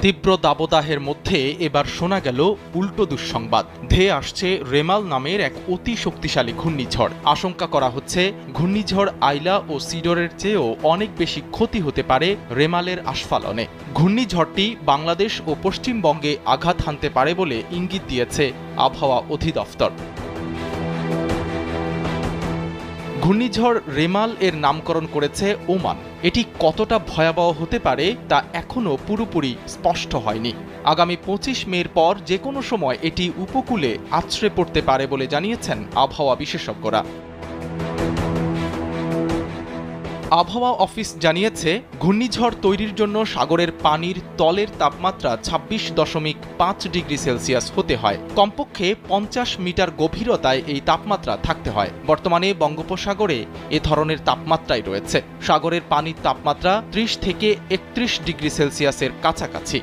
তীব্র দাবদাহের মধ্যে এবার শোনা গেল উল্টো দুঃসংবাদ। ধেয়ে আসছে রেমাল নামের এক অতি শক্তিশালী ঘূর্ণিঝড়। আশঙ্কা করা হচ্ছে ঘূর্ণিঝড় আইলা ও সিডরের চেয়েও অনেক বেশি ক্ষতি হতে পারে রেমালের আস্ফালনে। ঘূর্ণিঝড়টি বাংলাদেশ ও পশ্চিমবঙ্গে আঘাত হানতে পারে বলে ইঙ্গিত দিয়েছে আবহাওয়া অধিদপ্তর। ঘূর্ণিঝড় রেমাল এর নামকরণ করেছে ওমান। এটি কতটা ভয়াবহ হতে পারে তা এখনও পুরোপুরি স্পষ্ট হয়নি। আগামী ২৫ মের পর যে কোনো সময় এটি উপকূলে আছড়ে পড়তে পারে বলে জানিয়েছেন আবহাওয়া বিশেষজ্ঞরা। আবহাওয়া অফিস জানিয়েছে, ঘূর্ণিঝড় তৈরির জন্য সাগরের পানির তলের তাপমাত্রা ২৬.৫ ডিগ্রি সেলসিয়াস হতে হয়। কমপক্ষে ৫০ মিটার গভীরতায় এই তাপমাত্রা থাকতে হয়। বর্তমানে বঙ্গোপসাগরে এ ধরনের তাপমাত্রাই রয়েছে। সাগরের পানির তাপমাত্রা ৩০ থেকে ৩১ ডিগ্রি সেলসিয়াসের কাছাকাছি।